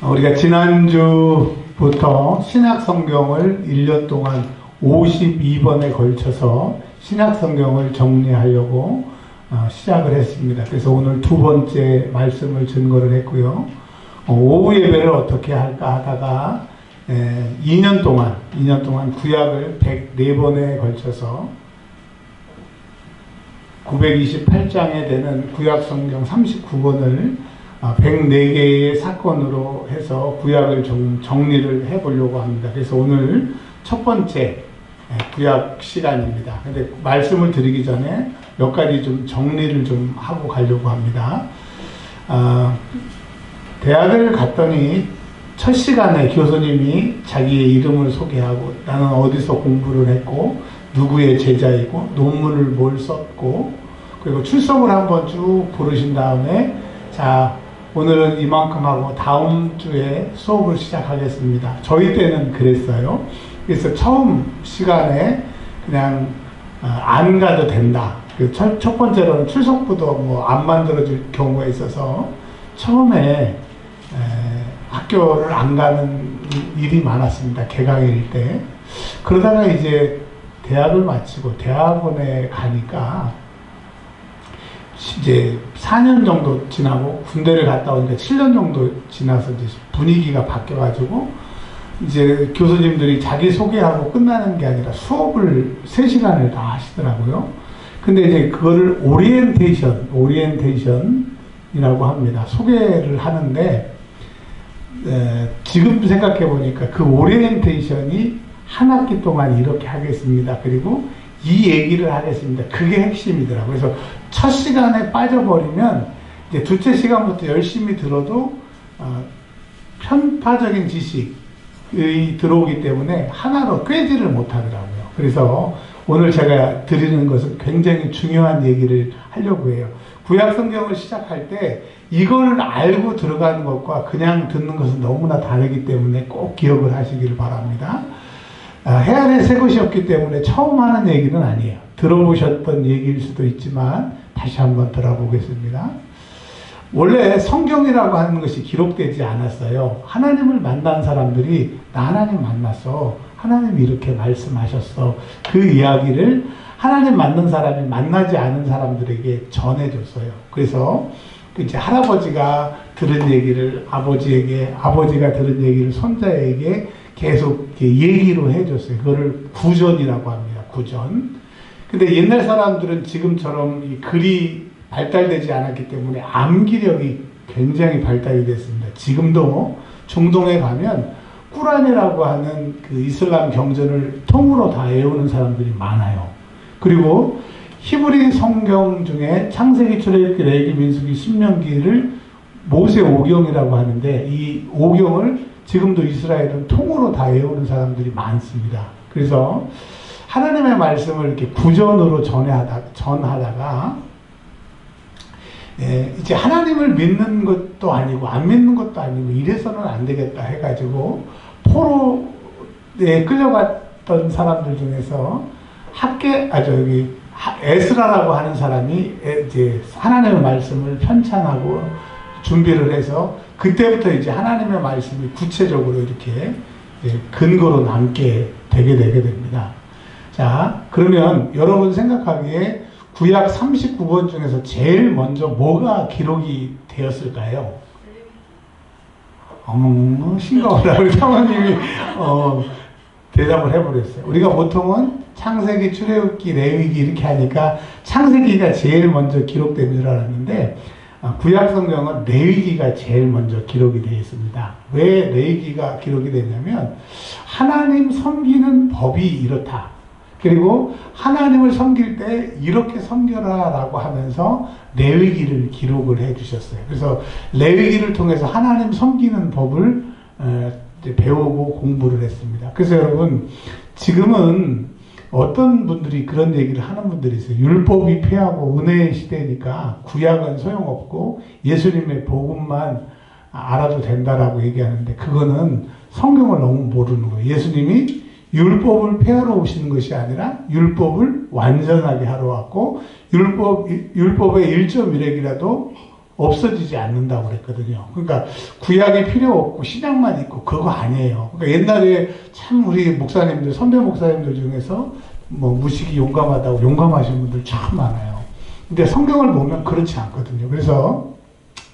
우리가 지난주부터 신약성경을 1년 동안 52번에 걸쳐서 신약성경을 정리하려고 시작을 했습니다. 그래서 오늘 두 번째 말씀을 증거를 했고요. 오후 예배를 어떻게 할까 하다가 2년 동안 구약을 104번에 걸쳐서 928장에 되는 구약성경 39권을 104개의 사건으로 해서 구약을 좀 정리를 해보려고 합니다. 그래서 오늘 첫 번째 구약 시간입니다. 근데 말씀을 드리기 전에 몇 가지 좀 정리를 좀 하고 가려고 합니다. 대학을 갔더니 첫 시간에 교수님이 자기의 이름을 소개하고 나는 어디서 공부를 했고 누구의 제자이고 논문을 뭘 썼고 그리고 출석을 한번 쭉 부르신 다음에 자 오늘은 이만큼 하고 다음 주에 수업을 시작하겠습니다. 저희 때는 그랬어요. 그래서 처음 시간에 그냥 안 가도 된다. 첫 번째로는 출석부도 뭐 안 만들어줄 경우가 있어서 처음에 학교를 안 가는 일이 많았습니다. 개강일 때. 그러다가 이제 대학을 마치고 대학원에 가니까 이제 4년 정도 지나고 군대를 갔다 오니까 7년 정도 지나서 이제 분위기가 바뀌어가지고 이제 교수님들이 자기 소개하고 끝나는 게 아니라 수업을 3시간을 다 하시더라고요. 근데 이제 그거를 오리엔테이션이라고 합니다. 소개를 하는데 지금 생각해 보니까 그 오리엔테이션이 한 학기 동안 이렇게 하겠습니다. 그리고 이 얘기를 하겠습니다. 그게 핵심이더라고요. 그래서 첫 시간에 빠져버리면 이제 둘째 시간부터 열심히 들어도 편파적인 지식이 들어오기 때문에 하나로 꿰지를 못하더라고요. 그래서 오늘 제가 드리는 것은 굉장히 중요한 얘기를 하려고 해요. 구약 성경을 시작할 때 이걸 알고 들어가는 것과 그냥 듣는 것은 너무나 다르기 때문에 꼭 기억을 하시기를 바랍니다. 해안의 새 것이었기 때문에 처음 하는 얘기는 아니에요. 들어보셨던 얘기일 수도 있지만 다시 한번 들어보겠습니다. 원래 성경이라고 하는 것이 기록되지 않았어요. 하나님을 만난 사람들이 나 하나님 만났어. 하나님이 이렇게 말씀하셨어. 그 이야기를 하나님 만난 사람이 만나지 않은 사람들에게 전해줬어요. 그래서 이제 할아버지가 들은 얘기를 아버지에게, 아버지가 들은 얘기를 손자에게 계속 얘기로 해줬어요. 그거를 구전이라고 합니다. 구전. 근데 옛날 사람들은 지금처럼 이 글이 발달되지 않았기 때문에 암기력이 굉장히 발달이 됐습니다. 지금도 중동에 가면 꾸란이라고 하는 그 이슬람 경전을 통으로 다 외우는 사람들이 많아요. 그리고 히브리 성경 중에 창세기, 출애굽기, 레위기, 민수기, 신명기를 모세 오경이라고 하는데 이 오경을 지금도 이스라엘은 통으로 다 외우는 사람들이 많습니다. 그래서 하나님의 말씀을 이렇게 구전으로 전하다가 이제 하나님을 믿는 것도 아니고 안 믿는 것도 아니고 이래서는 안 되겠다 해가지고 포로에 끌려갔던 사람들 중에서 에스라라고 하는 사람이 이제 하나님의 말씀을 편찬하고 준비를 해서 그때부터 이제 하나님의 말씀이 구체적으로 이렇게 근거로 남게 되게 됩니다. 자, 그러면 여러분 생각하기에 구약 39권 중에서 제일 먼저 뭐가 기록이 되었을까요? 싱거워라. 우리 사모님이 대답을 해버렸어요. 우리가 보통은 창세기, 출애굽기, 레위기 이렇게 하니까 창세기가 제일 먼저 기록된 줄 알았는데 구약 성경은 레위기가 제일 먼저 기록이 되어 있습니다. 왜 레위기가 기록이 되냐면 하나님 섬기는 법이 이렇다. 그리고 하나님을 섬길 때 이렇게 섬겨라 라고 하면서 레위기를 기록을 해 주셨어요. 그래서 레위기를 통해서 하나님 섬기는 법을 배우고 공부를 했습니다. 그래서 여러분 지금은 어떤 분들이 그런 얘기를 하는 분들이 있어요. 율법이 폐하고 은혜의 시대니까 구약은 소용없고 예수님의 복음만 알아도 된다라고 얘기하는데 그거는 성경을 너무 모르는 거예요. 예수님이 율법을 폐하러 오시는 것이 아니라 율법을 완전하게 하러 왔고 율법의 1.1획이라도 없어지지 않는다고 그랬거든요. 그러니까 구약이 필요 없고 신약만 있고 그거 아니에요. 그러니까 옛날에 참 우리 목사님들, 선배 목사님들 중에서 뭐 무식이 용감하다고 용감하신 분들 참 많아요. 근데 성경을 보면 그렇지 않거든요. 그래서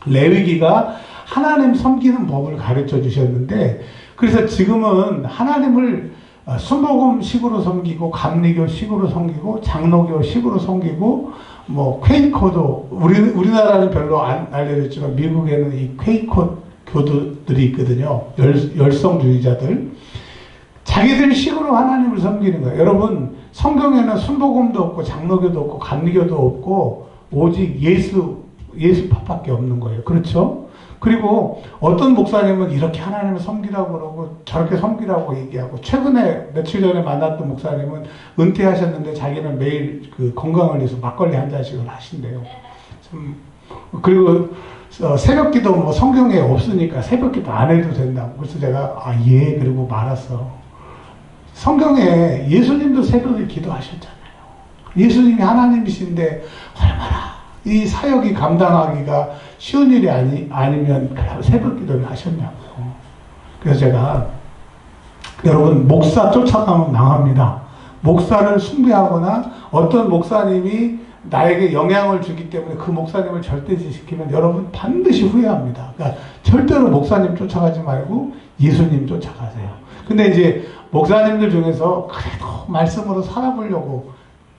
레위기가 하나님 섬기는 법을 가르쳐 주셨는데, 그래서 지금은 하나님을 순복음식으로 섬기고 감리교식으로 섬기고 장로교식으로 섬기고 뭐 퀘이커도 우리나라는 별로 안 알려졌지만 미국에는 이 퀘이커 교도들이 있거든요. 열성주의자들. 자기들 식으로 하나님을 섬기는 거예요. 여러분, 성경에는 순복음도 없고 장로교도 없고 감리교도 없고 오직 예수파밖에 없는 거예요. 그렇죠? 그리고 어떤 목사님은 이렇게 하나님을 섬기라고 그러고 저렇게 섬기라고 얘기하고, 최근에 며칠 전에 만났던 목사님은 은퇴하셨는데 자기는 매일 그 건강을 위해서 막걸리 한 잔씩을 하신대요. 그리고 새벽 기도 뭐 성경에 없으니까 새벽 기도 안 해도 된다고. 그래서 제가 예 그리고 말았어. 성경에 예수님도 새벽에 기도하셨잖아요. 예수님이 하나님이신데 얼마나 이 사역이 감당하기가 쉬운 일이 아니면 새벽 기도를 하셨냐고요. 그래서 제가, 여러분, 목사 쫓아가면 망합니다. 목사를 숭배하거나 어떤 목사님이 나에게 영향을 주기 때문에 그 목사님을 절대시키면 여러분 반드시 후회합니다. 그러니까 절대로 목사님 쫓아가지 말고 예수님 쫓아가세요. 근데 이제 목사님들 중에서 그래도 말씀으로 살아보려고,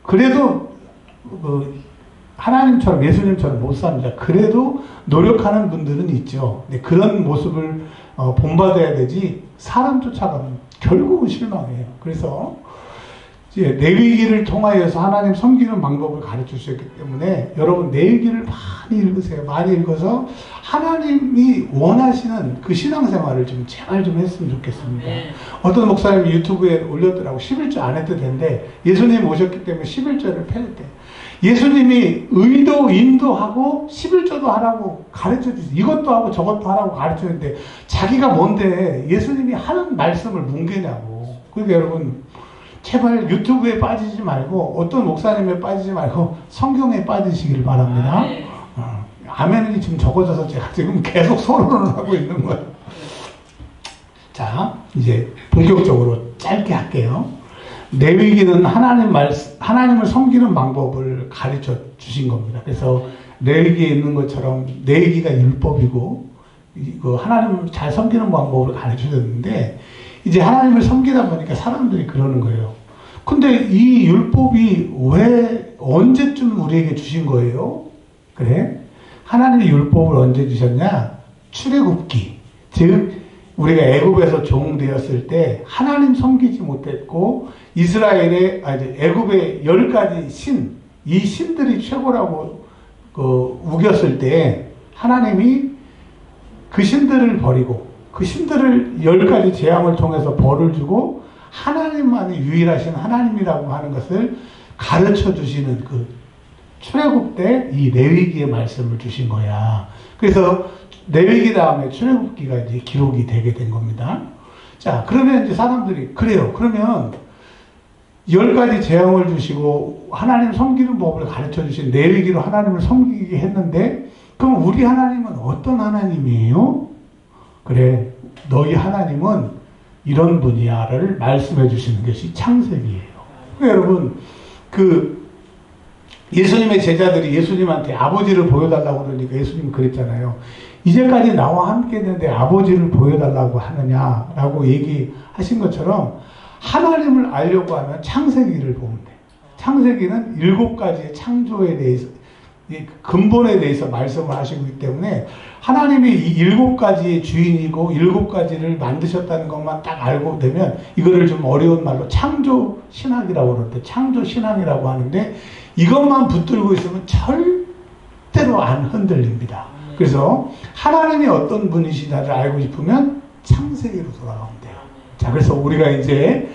그래도 하나님처럼 예수님처럼 못 삽니다. 그래도 노력하는 분들은 있죠. 근데 그런 모습을 본받아야 되지, 사람 쫓아가면 결국은 실망해요. 그래서 이제 레위기를 통하여서 하나님 섬기는 방법을 가르쳐 주셨기 때문에 여러분 레위기를 많이 읽으세요. 많이 읽어서 하나님이 원하시는 그 신앙생활을 좀 제발 좀 했으면 좋겠습니다. 어떤 목사님이 유튜브에 올렸더라고. 11조 안 해도 된대. 예수님 오셨기 때문에 11조를 펴냈대. 예수님이 의도, 인도하고 11조도 하라고 가르쳐 주세요. 이것도 하고 저것도 하라고 가르쳐 주는데 자기가 뭔데 예수님이 하는 말씀을 뭉개냐고. 그러니까 여러분, 제발 유튜브에 빠지지 말고 어떤 목사님에 빠지지 말고 성경에 빠지시길 바랍니다. 아멘이 지금 적어져서 제가 지금 계속 선언을 하고 있는 거예요. 자, 이제 본격적으로 짧게 할게요. 레위기는 하나님을 섬기는 방법을 가르쳐 주신 겁니다. 그래서 레위기에 있는 것처럼 레위기가 율법이고 하나님을 잘 섬기는 방법을 가르쳐 줬는데, 이제 하나님을 섬기다 보니까 사람들이 그러는 거예요. 근데 이 율법이 왜 언제쯤 우리에게 주신 거예요? 그래? 하나님의 율법을 언제 주셨냐? 출애굽기. 즉 우리가 애굽에서 종되었을 때 하나님 섬기지 못했고 이스라엘의 애굽의 10가지 이 신들이 최고라고 우겼을 때 하나님이 그 신들을 버리고 그 신들을 10가지 재앙을 통해서 벌을 주고 하나님만이 유일하신 하나님이라고 하는 것을 가르쳐 주시는 그 출애굽 때 이 레위기의 말씀을 주신 거야. 그래서 레위기 다음에 출애굽기가 이제 기록이 되게 된 겁니다. 자, 그러면 이제 사람들이 그래요. 그러면 10가지 재앙을 주시고 하나님 섬기는 법을 가르쳐 주신 레위기로 하나님을 섬기게 했는데, 그럼 우리 하나님은 어떤 하나님이에요? 그래, 너희 하나님은 이런 분이야를 말씀해 주시는 것이 창세기예요. 그러니까 여러분, 예수님의 제자들이 예수님한테 아버지를 보여달라고 그러니까 예수님은 그랬잖아요. 이제까지 나와 함께 했는데 아버지를 보여달라고 하느냐라고 얘기하신 것처럼 하나님을 알려고 하면 창세기를 보면 돼요. 창세기는 7가지의 창조에 대해서, 근본에 대해서 말씀을 하시고 있기 때문에 하나님이 이 7가지의 주인이고 7가지를 만드셨다는 것만 딱 알고 되면, 이거를 좀 어려운 말로 창조 신학이라고 그러는데, 창조 신앙이라고 하는데 이것만 붙들고 있으면 절대로 안 흔들립니다. 그래서 하나님이 어떤 분이시냐를 알고 싶으면 창세기로 돌아가면 돼요. 자, 그래서 우리가 이제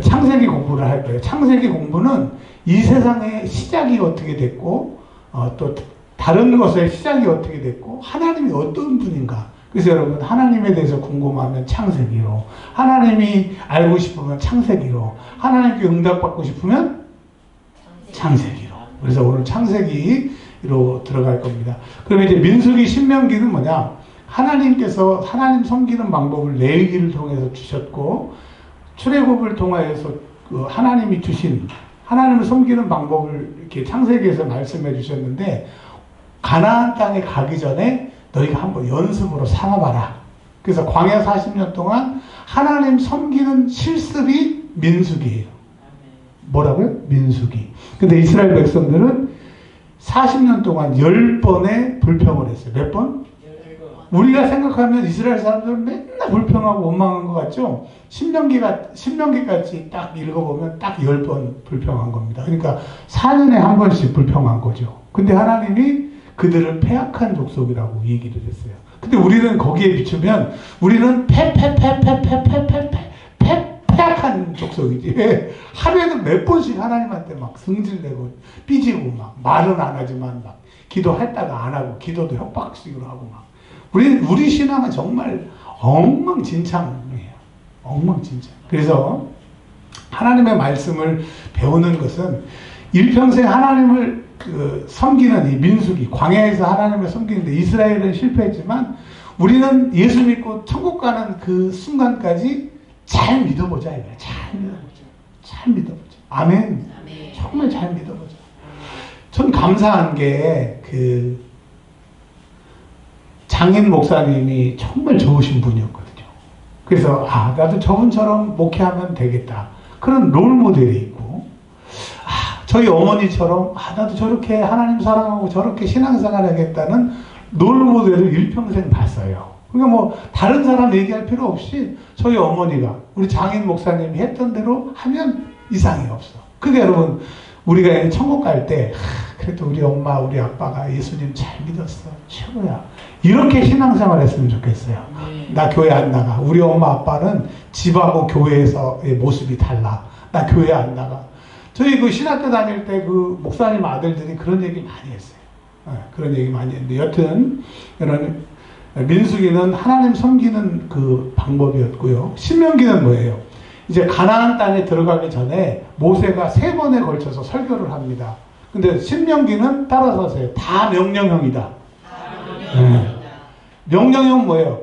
창세기 공부를 할 거예요. 창세기 공부는 이 세상의 시작이 어떻게 됐고 또 다른 것의 시작이 어떻게 됐고 하나님이 어떤 분인가. 그래서 여러분, 하나님에 대해서 궁금하면 창세기로, 하나님이 알고 싶으면 창세기로, 하나님께 응답받고 싶으면 창세기로. 그래서 오늘 창세기 이로 들어갈 겁니다. 그러면 이제 민수기 신명기는 뭐냐? 하나님께서 하나님 섬기는 방법을 레위기를 통해서 주셨고, 출애굽을 통하여서 그 하나님이 주신 하나님을 섬기는 방법을 이렇게 창세기에서 말씀해 주셨는데, 가나안 땅에 가기 전에 너희가 한번 연습으로 살아봐라. 그래서 광야 40년 동안 하나님 섬기는 실습이 민수기예요. 뭐라고요? 민수기. 근데 이스라엘 백성들은 40년 동안 10번의 불평을 했어요. 몇 번? 우리가 생각하면 이스라엘 사람들은 맨날 불평하고 원망한 것 같죠? 신명기까지 딱 읽어보면 딱 10번 불평한 겁니다. 그러니까 4년에 한 번씩 불평한 거죠. 근데 하나님이 그들을 패악한 족속이라고 얘기를 했어요. 근데 우리는 거기에 비추면 우리는 패악한 족속이지. 하루에는 몇 번씩 하나님한테 막 승질내고 삐지고 막 말은 안 하지만 막 기도했다가 안 하고 기도도 협박식으로 하고 막 우리 신앙은 정말 엉망진창이에요. 엉망진창. 그래서 하나님의 말씀을 배우는 것은 일평생 하나님을 섬기는 이 민수기, 광야에서 하나님을 섬기는데 이스라엘은 실패했지만 우리는 예수 믿고 천국 가는 그 순간까지 잘 믿어보자 이거야. 잘 믿어보자. 잘 믿어보자. 아멘. 정말 잘 믿어보자. 전 감사한 게 장인 목사님이 정말 좋으신 분이었거든요. 그래서 나도 저분처럼 목회하면 되겠다. 그런 롤 모델이 있고, 저희 어머니처럼 나도 저렇게 하나님 사랑하고 저렇게 신앙생활 하겠다는 롤 모델을 일평생 봤어요. 그러니까 뭐 다른 사람 얘기할 필요 없이 저희 어머니가 우리 장인 목사님이 했던 대로 하면 이상이 없어. 그게 여러분 우리가 천국 갈 때 그래도 우리 엄마 우리 아빠가 예수님 잘 믿었어. 최고야. 이렇게 신앙생활 했으면 좋겠어요. 나 교회 안 나가. 우리 엄마 아빠는 집하고 교회에서의 모습이 달라. 나 교회 안 나가. 저희 그 신학교 다닐 때 그 목사님 아들들이 그런 얘기 많이 했어요. 그런 얘기 많이 했는데 여튼 이런 민수기는 하나님 섬기는 그 방법이었고요. 신명기는 뭐예요? 이제 가나안 땅에 들어가기 전에 모세가 3번에 걸쳐서 설교를 합니다. 근데 신명기는 따라서 하세요. 다 명령형이다. 명령형 뭐예요?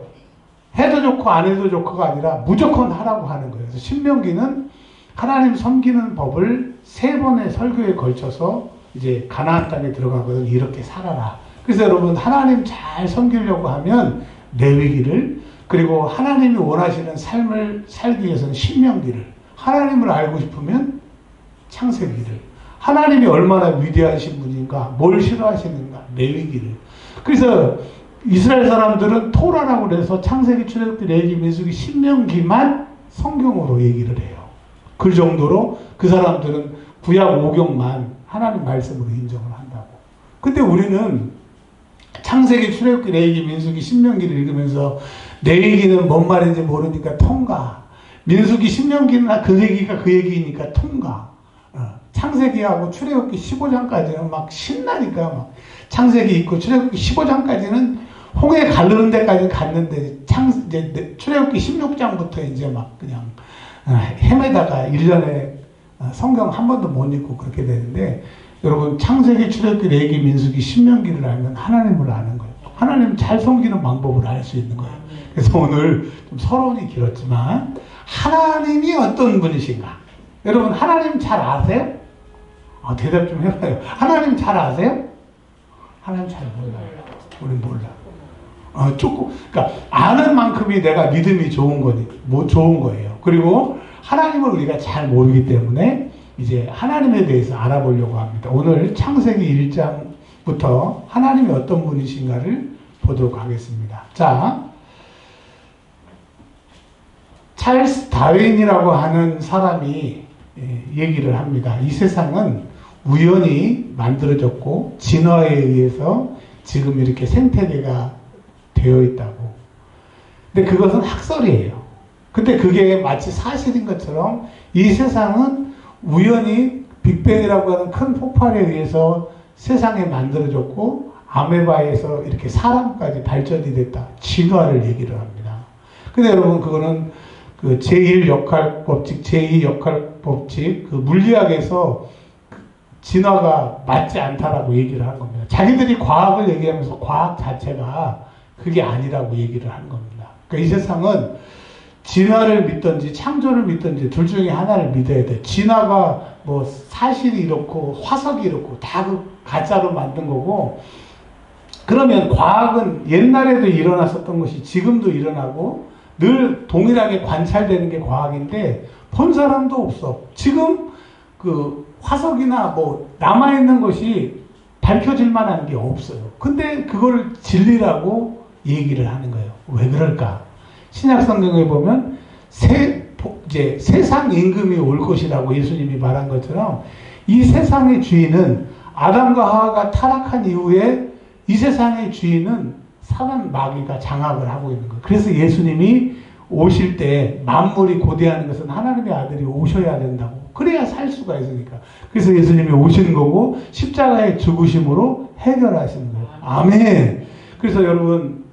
해도 좋고 안 해도 좋고가 아니라 무조건 하라고 하는 거예요. 그래서 신명기는 하나님 섬기는 법을 3번의 설교에 걸쳐서 이제 가나안 땅에 들어가거든. 이렇게 살아라. 그래서 여러분 하나님 잘 섬기려고 하면 레위기를, 그리고 하나님이 원하시는 삶을 살기 위해서는 신명기를, 하나님을 알고 싶으면 창세기를, 하나님이 얼마나 위대하신 분인가, 뭘 싫어하시는가, 레위기를. 그래서 이스라엘 사람들은 토라라고 그래서 창세기, 출애굽기, 레위기, 민수기, 신명기만 성경으로 얘기를 해요. 그 정도로 그 사람들은 구약 5경만 하나님 말씀으로 인정을 한다고. 근데 우리는 창세기, 출애굽기, 레위기, 민수기, 신명기를 읽으면서 레위기는 뭔 말인지 모르니까 통과, 민수기, 신명기는 그 얘기가 그 얘기니까 통과. 창세기하고 출애굽기 15장까지는 막 신나니까 막 창세기 있고 출애굽기 15장까지는 홍해 가르는 데까지 갔는데 이제 출애굽기 16장부터 이제 막 그냥 헤매다가 1년에 성경 한 번도 못 읽고 그렇게 되는데, 여러분 창세기, 출애굽기, 레위기, 민수기, 신명기를 알면 하나님을 아는 거예요. 하나님 잘 섬기는 방법을 알 수 있는 거예요. 그래서 오늘 좀 서론이 길었지만 하나님이 어떤 분이신가? 여러분 하나님 잘 아세요? 대답 좀 해봐요. 하나님 잘 아세요? 하나님 잘 몰라요. 우리 몰라. 조금, 그러니까 아는 만큼이 내가 믿음이 좋은 거니, 좋은 거예요. 그리고 하나님을 우리가 잘 모르기 때문에 이제 하나님에 대해서 알아보려고 합니다. 오늘 창세기 1장부터 하나님이 어떤 분이신가를 보도록 하겠습니다. 자, 찰스 다윈이라고 하는 사람이 얘기를 합니다. 이 세상은 우연히 만들어졌고 진화에 의해서 지금 이렇게 생태계가 되어 있다고. 근데 그것은 학설이에요. 근데 그게 마치 사실인 것처럼 이 세상은 우연히 빅뱅이라고 하는 큰 폭발에 의해서 세상이 만들어졌고 아메바에서 이렇게 사람까지 발전이 됐다. 진화를 얘기를 합니다. 근데 여러분 그거는 그 제1 역할 법칙, 제2 역할 법칙, 그 물리학에서 진화가 맞지 않다라고 얘기를 하는 겁니다. 자기들이 과학을 얘기하면서 과학 자체가 그게 아니라고 얘기를 하는 겁니다. 그러니까 이 세상은 진화를 믿든지 창조를 믿든지 둘 중에 하나를 믿어야 돼. 진화가 뭐 사실이 이렇고 화석이 이렇고 다 그 가짜로 만든 거고, 그러면 과학은 옛날에도 일어났었던 것이 지금도 일어나고 늘 동일하게 관찰되는 게 과학인데 본 사람도 없어. 지금 그 화석이나 뭐 남아있는 것이 밝혀질 만한 게 없어요. 근데 그걸 진리라고 얘기를 하는 거예요. 왜 그럴까? 신약 성경에 보면 이제 세상 임금이 올 것이라고 예수님이 말한 것처럼 이 세상의 주인은 아담과 하와가 타락한 이후에 이 세상의 주인은 사단 마귀가 장악을 하고 있는 거예요. 그래서 예수님이 오실 때 만물이 고대하는 것은 하나님의 아들이 오셔야 된다고. 그래야 살 수가 있으니까. 그래서 예수님이 오신 거고 십자가의 죽으심으로 해결하시는 거예요. 아멘. 그래서 여러분,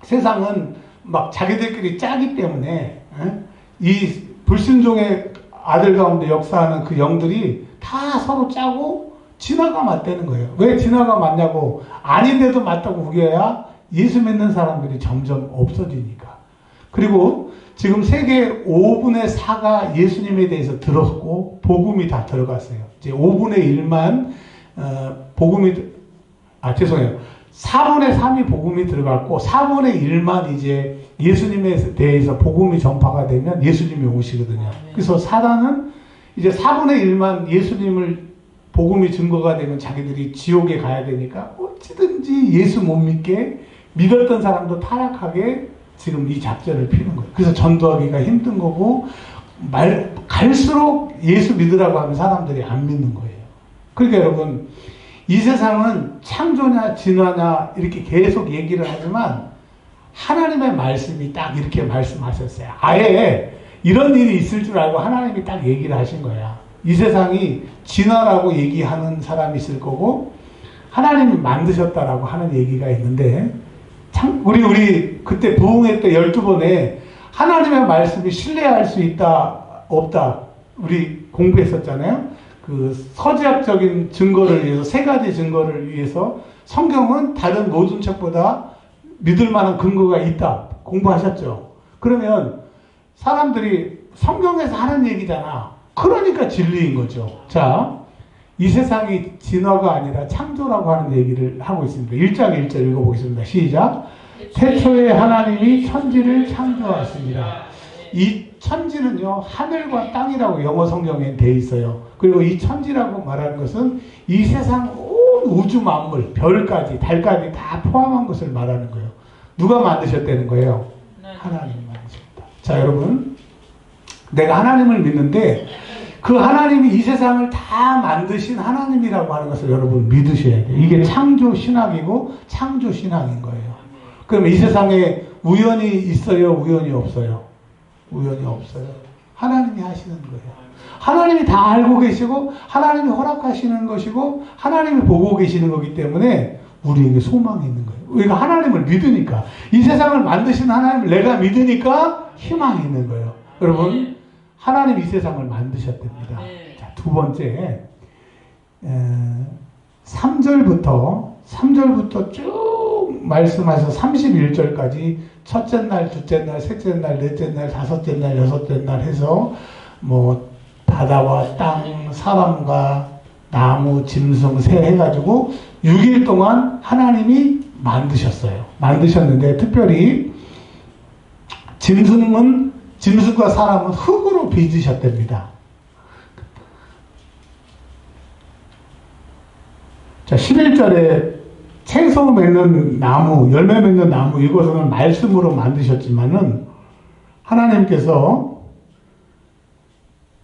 세상은 막 자기들끼리 짜기 때문에 이 불신종의 아들 가운데 역사하는 그 영들이 다 서로 짜고 진화가 맞다는 거예요. 왜 진화가 맞냐고, 아닌데도 맞다고 우겨야 예수 믿는 사람들이 점점 없어지니까. 그리고 지금 세계 5분의 4가 예수님에 대해서 들었고 복음이 다 들어갔어요. 이제 5분의 1만 죄송해요. 4분의 3이 복음이 들어갔고 4분의 1만 이제 예수님에 대해서 복음이 전파가 되면 예수님이 오시거든요. 그래서 사단은 이제 4분의 1만 예수님을 복음이 증거가 되면 자기들이 지옥에 가야 되니까 어찌든지 예수 못 믿게 믿었던 사람도 타락하게 지금 이 작전을 피는 거예요. 그래서 전도하기가 힘든 거고 갈수록 예수 믿으라고 하면 사람들이 안 믿는 거예요. 그러니까 여러분, 이 세상은 창조냐 진화냐 이렇게 계속 얘기를 하지만 하나님의 말씀이 딱 이렇게 말씀하셨어요. 아예 이런 일이 있을 줄 알고 하나님이 딱 얘기를 하신 거야. 이 세상이 진화라고 얘기하는 사람이 있을 거고 하나님이 만드셨다라고 하는 얘기가 있는데, 참 우리 그때 부흥회 때 12번에 하나님의 말씀이 신뢰할 수 있다 없다 우리 공부했었잖아요. 그 서지학적인 증거를 위해서, 세 가지 증거를 위해서 성경은 다른 모든 책보다 믿을 만한 근거가 있다 공부하셨죠. 그러면 사람들이 성경에서 하는 얘기잖아. 그러니까 진리인 거죠. 자, 이 세상이 진화가 아니라 창조라고 하는 얘기를 하고 있습니다. 1장 1절 읽어보겠습니다. 시작. 태초에 하나님이 천지를 창조하십니다. 이 천지는요, 하늘과 땅이라고 영어 성경에 돼 있어요. 그리고 이 천지라고 말하는 것은 이 세상 온 우주 만물, 별까지, 달까지 다 포함한 것을 말하는 거예요. 누가 만드셨다는 거예요? 하나님이 만드셨다. 자, 여러분, 내가 하나님을 믿는데 그 하나님이 이 세상을 다 만드신 하나님이라고 하는 것을 여러분 믿으셔야 돼요. 이게 창조 신학이고 창조 신앙인 거예요. 그럼 이 세상에 우연이 있어요? 우연이 없어요? 우연이 없어요. 하나님이 하시는 거예요. 하나님이 다 알고 계시고 하나님이 허락하시는 것이고 하나님이 보고 계시는 거기 때문에 우리에게 소망이 있는 거예요. 우리가 하나님을 믿으니까, 이 세상을 만드신 하나님을 내가 믿으니까 희망이 있는 거예요. 여러분, 하나님 이 세상을 만드셨답니다. 자, 두 번째, 3절부터 쭉 말씀하셔서 31절까지 첫째 날, 둘째 날, 셋째 날, 넷째 날, 다섯째 날, 여섯째 날 해서 뭐 바다와 땅, 사람과 나무, 짐승, 새 해가지고 6일 동안 하나님이 만드셨어요. 만드셨는데 특별히 짐승과 사람은 흙으로 빚으셨답니다. 자, 11절에 채소 맺는 나무, 열매 맺는 나무, 이것은 말씀으로 만드셨지만은 하나님께서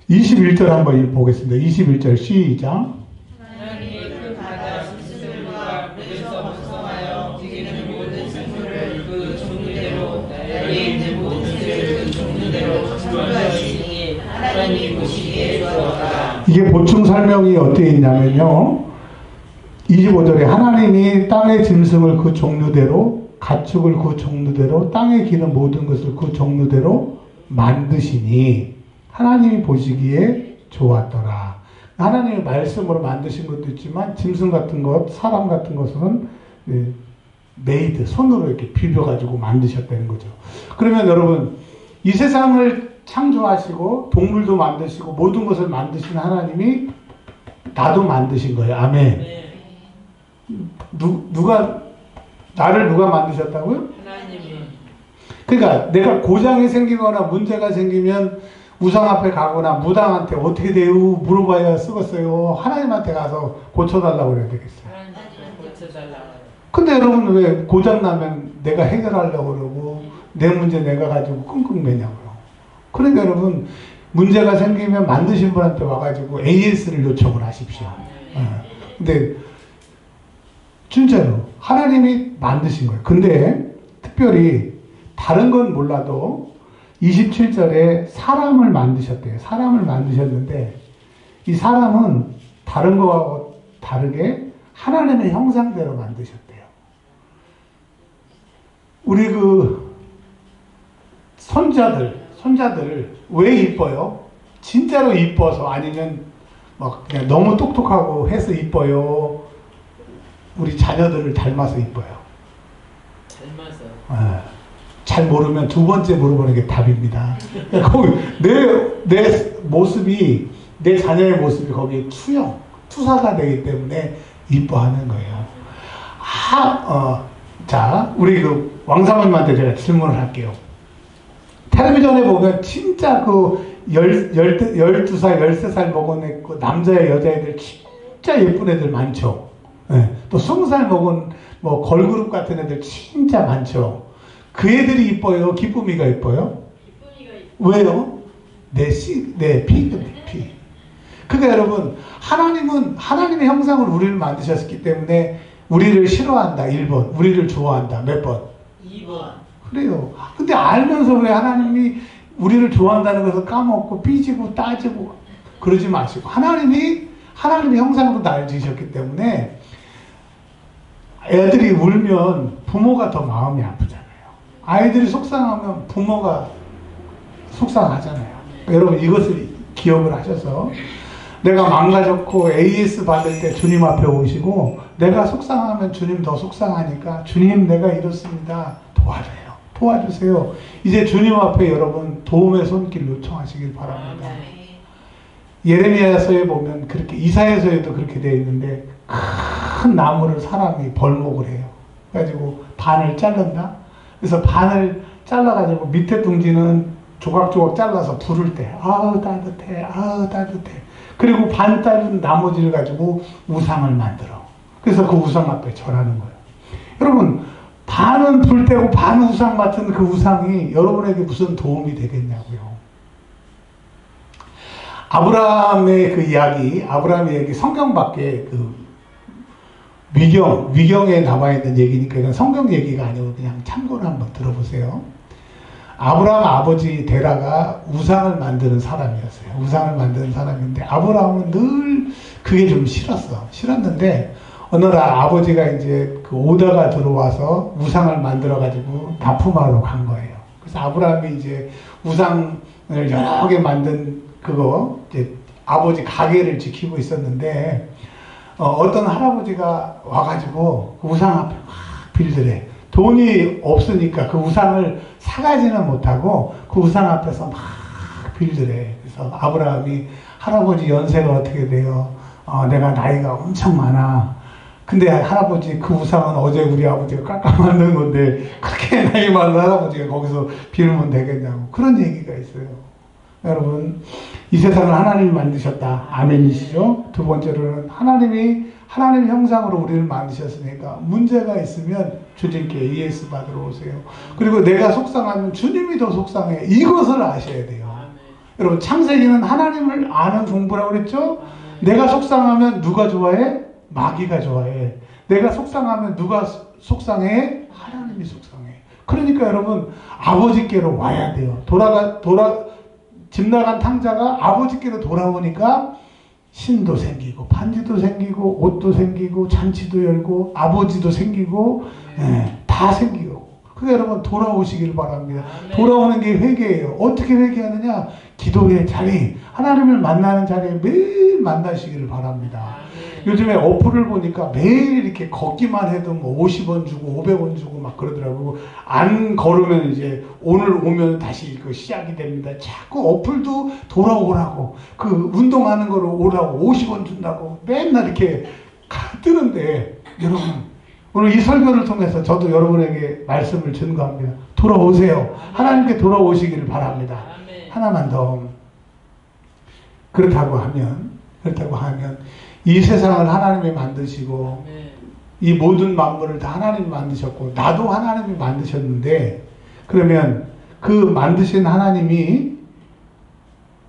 21절 한번 보겠습니다. 21절 시작. 하나님이 그 바다 짐승들과 물에서 번성하여 기는 모든 생물을 그 종류대로, 달에 있는 모든 새를 그 종류대로 창조하시니 하나님이 보시기에 좋았더라. 이게 보충 설명이 어떻게 있냐면요, 25절에 하나님이 땅의 짐승을 그 종류대로, 가축을 그 종류대로, 땅에 기는 모든 것을 그 종류대로 만드시니 하나님이 보시기에 좋았더라. 하나님의 말씀으로 만드신 것도 있지만 짐승 같은 것, 사람 같은 것은 메이드, 손으로 이렇게 비벼가지고 만드셨다는 거죠. 그러면 여러분, 이 세상을 창조하시고 동물도 만드시고 모든 것을 만드신 하나님이 나도 만드신 거예요. 아멘. 나를 누가 만드셨다고요? 하나님이. 그러니까 내가 고장이 생기거나 문제가 생기면 우상 앞에 가거나 무당한테 어떻게 돼요? 물어봐야 쓰겠어요. 하나님한테 가서 고쳐달라고 그래야 되겠어요. 하나님 고쳐달라고. 근데 여러분 왜 고장나면 내가 해결하려고 그러고 내 문제 내가 가지고 끙끙 매냐고요. 그러니까 여러분 문제가 생기면 만드신 분한테 와가지고 AS를 요청을 하십시오. 근데 진짜로 하나님이 만드신 거예요. 근데 특별히 다른 건 몰라도 27절에 사람을 만드셨대요. 사람을 만드셨는데 이 사람은 다른 거하고 다르게 하나님의 형상대로 만드셨대요. 우리 그 손자들 왜 이뻐요? 진짜로 이뻐서 아니면 막 그냥 너무 똑똑하고 해서 이뻐요? 우리 자녀들을 닮아서 이뻐요? 닮아서. 잘 모르면 두 번째 물어보는 게 답입니다. 내 모습이, 내 자녀의 모습이 거기에 투사가 되기 때문에 이뻐하는 거예요. 자, 우리 그 왕사모님한테 제가 질문을 할게요. 텔레비전에 보면 진짜 그 12살, 13살 먹은 그 남자애, 여자애들 진짜 예쁜 애들 많죠. 네. 또 20살 먹은 뭐 걸그룹 같은 애들 진짜 많죠. 그 애들이 이뻐요? 기쁨이가 이뻐요? 기쁨이가 이뻐요. 왜요? 내 피. 그러니까 여러분, 하나님은 하나님의 형상으로 우리를 만드셨기 때문에 우리를 싫어한다. 1번. 우리를 좋아한다. 몇 번? 2번. 그래요. 근데 알면서 왜 하나님이 우리를 좋아한다는 것을 까먹고 삐지고 따지고 그러지 마시고 하나님의 형상으로 나를 지으셨기 때문에 애들이 울면 부모가 더 마음이 아프잖아요. 아이들이 속상하면 부모가 속상하잖아요. 여러분 이것을 기억을 하셔서 내가 망가졌고 AS 받을 때 주님 앞에 오시고 내가 속상하면 주님 더 속상하니까 주님 내가 이렇습니다. 도와주세요. 이제 주님 앞에 여러분 도움의 손길 요청하시길 바랍니다. 예레미야서에 보면 그렇게 이사야서에도 그렇게 되어 있는데 큰 나무를 사람이 벌목을 해요. 그래가지고 반을 자른다. 그래서 반을 잘라가지고 밑에 둥지는 조각조각 잘라서 부를 때 아우 따뜻해. 그리고 반 자른 나머지를 가지고 우상을 만들어. 그래서 그 우상 앞에 절하는 거예요. 여러분 반은 불 때고 반은 우상 같은 그 우상이 여러분에게 무슨 도움이 되겠냐고요. 아브라함의 얘기 성경 밖에 그 위경에 나와 있는 얘기니까 이건 성경 얘기가 아니고 그냥 참고로 한번 들어보세요. 아브라함 아버지 데라가 우상을 만드는 사람이었어요. 우상을 만드는 사람인데 아브라함은 늘 그게 좀 싫었는데 어느 날 아버지가 이제 그 오다가 들어와서 우상을 만들어가지고 납품하러 간 거예요. 그래서 아브라함이 이제 우상을 여러 개 만든 그거 이제 아버지 가게를 지키고 있었는데 어떤 할아버지가 와가지고 그 우상 앞에 막 빌드래. 돈이 없으니까 그 우상을 사가지는 못하고 그 우상 앞에서 막 빌드래. 그래서 아브라함이 할아버지 연세가 어떻게 돼요? 내가 나이가 엄청 많아. 근데 할아버지 그 우상은 어제 우리 아버지가 깎아 만든 건데 그렇게 나이 많은 할아버지가 거기서 빌면 되겠냐고 그런 얘기가 있어요. 여러분 이 세상을 하나님이 만드셨다. 아멘이시죠? 두 번째로는 하나님 형상으로 우리를 만드셨으니까 문제가 있으면 주님께 AS 받으러 오세요. 그리고 내가 속상하면 주님이 더 속상해. 이것을 아셔야 돼요. 여러분 창세기는 하나님을 아는 공부라고 그랬죠? 내가 속상하면 누가 좋아해? 마귀가 좋아해. 내가 속상하면 누가 속상해? 하나님이 속상해. 그러니까 여러분 아버지께로 와야 돼요. 집 나간 탕자가 아버지께로 돌아오니까 신도 생기고 반지도 생기고 옷도 생기고 잔치도 열고 아버지도 생기고 다 생기고 그러니까 여러분 돌아오시길 바랍니다. 돌아오는 게 회개예요. 어떻게 회개하느냐? 기도의 자리, 하나님을 만나는 자리에 매일 만나시기를 바랍니다. 요즘에 어플을 보니까 매일 이렇게 걷기만 해도 뭐 50원 주고 500원 주고 막 그러더라고요. 안 걸으면 이제 오늘 오면 다시 그 시작이 됩니다. 자꾸 어플도 돌아오라고, 그 운동하는 거로 오라고 50원 준다고 맨날 이렇게 뜨는데, 여러분 오늘 이 설교를 통해서 저도 여러분에게 말씀을 전가합니다. 돌아오세요. 하나님께 돌아오시기를 바랍니다. 하나만 더. 그렇다고 하면 이 세상을 하나님이 만드시고 이 모든 만물을 다 하나님이 만드셨고 나도 하나님이 만드셨는데, 그러면 그 만드신 하나님이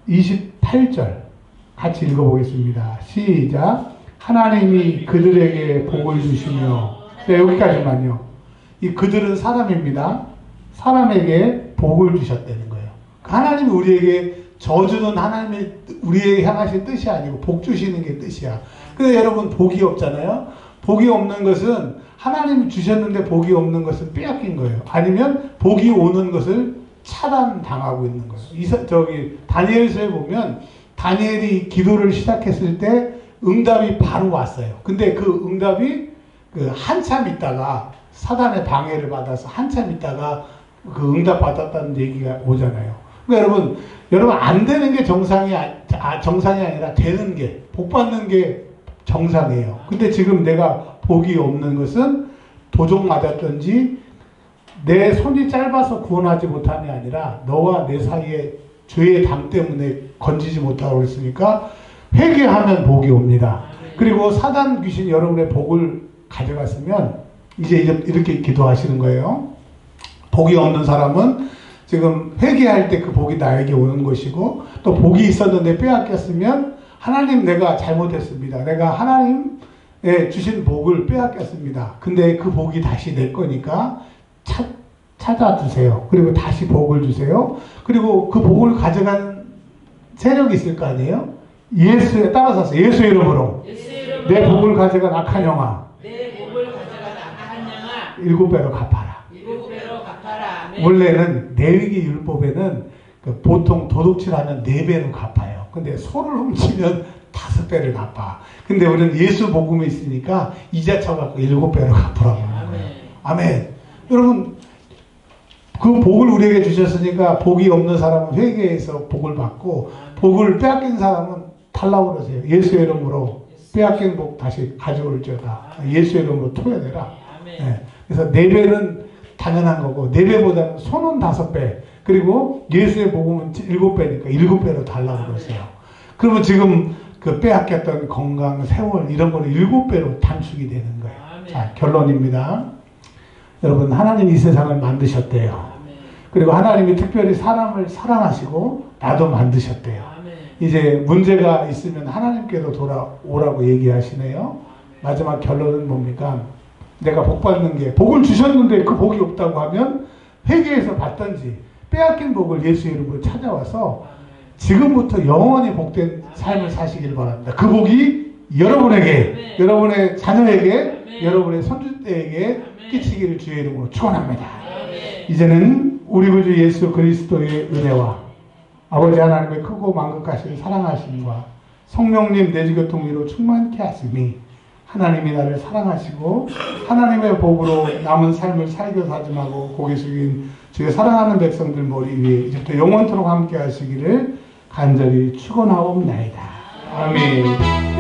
28절 같이 읽어보겠습니다. 시작. 하나님이 그들에게 복을 주시며, 네, 여기까지만요. 이 그들은 사람입니다. 사람에게 복을 주셨다는 거예요. 하나님이 우리에게 저주는 하나님이 우리에게 향하신 뜻이 아니고 복 주시는 게 뜻이야. 근데 여러분 복이 없잖아요. 복이 없는 것은 하나님이 주셨는데 복이 없는 것은 빼앗긴 거예요. 아니면 복이 오는 것을 차단당하고 있는 거예요. 다니엘서에 보면 다니엘이 기도를 시작했을 때 응답이 바로 왔어요. 근데 그 응답이 한참 있다가 사단의 방해를 받아서 한참 있다가 그 응답 받았다는 얘기가 오잖아요. 그러니까 여러분 안 되는 게 정상이 아니라 되는 게, 복 받는 게 정상이에요. 근데 지금 내가 복이 없는 것은 도적 맞았든지 내 손이 짧아서 구원하지 못함이 아니라 너와 내 사이에 죄의 담 때문에 건지지 못하고 있으니까 회개하면 복이 옵니다. 그리고 사단 귀신 여러분의 복을 가져갔으면 이제 이렇게 기도하시는 거예요. 복이 없는 사람은 지금 회개할 때 그 복이 나에게 오는 것이고, 또 복이 있었는데 빼앗겼으면 하나님 내가 잘못했습니다. 내가 하나님의 주신 복을 빼앗겼습니다. 근데 그 복이 다시 내 거니까 찾아주세요. 그리고 다시 복을 주세요. 그리고 그 복을 가져간 세력이 있을 거 아니에요? 예수에 따라서 예수 이름으로 내 복을 가져간 악한 영아 7배로 갚아라. 원래는 레위기 율법에는 보통 도둑질하면 4배로 갚아요. 근데 소를 훔치면 5배를 갚아. 근데 우리는 예수 복음이 있으니까 이자 쳐갖고 7배로 갚으라고 하는 거예요. 아멘. 여러분, 그 복을 우리에게 주셨으니까 복이 없는 사람은 회개해서 복을 받고, 복을 빼앗긴 사람은 달라고 그러세요. 예수 이름으로 빼앗긴 복 다시 가져올지어다. 예수 이름으로 토해내라. 네. 그래서 4배는 당연한 거고, 4배보다는 손은 5배, 그리고 예수의 복음은 7배니까 7배로 달라고 그러세요. 그러면 지금 그 빼앗겼던 건강, 세월 이런 거는 7배로 단축이 되는 거예요. 자, 결론입니다. 여러분, 하나님이 이 세상을 만드셨대요. 그리고 하나님이 특별히 사람을 사랑하시고 나도 만드셨대요. 이제 문제가 있으면 하나님께로 돌아오라고 얘기하시네요. 마지막 결론은 뭡니까? 내가 복 받는 게, 복을 주셨는데 그 복이 없다고 하면 회개해서 받든지 빼앗긴 복을 예수 이름으로 찾아와서 지금부터 영원히 복된 삶을 사시길 바랍니다. 그 복이 여러분에게, 여러분의 자녀에게, 여러분의 손주때에게 끼치기를 주의 이름으로 축원합니다. 이제는 우리 구주 예수 그리스도의 은혜와 아버지 하나님의 크고 만극하신 사랑하심과 성령님 내주교통위로 충만케 하심이, 하나님이 나를 사랑하시고 하나님의 복으로 남은 삶을 살겨 다짐하고 고개 숙인 주의 사랑하는 백성들 머리 위에 이제부터 영원토록 함께 하시기를 간절히 축원하옵나이다. 아멘.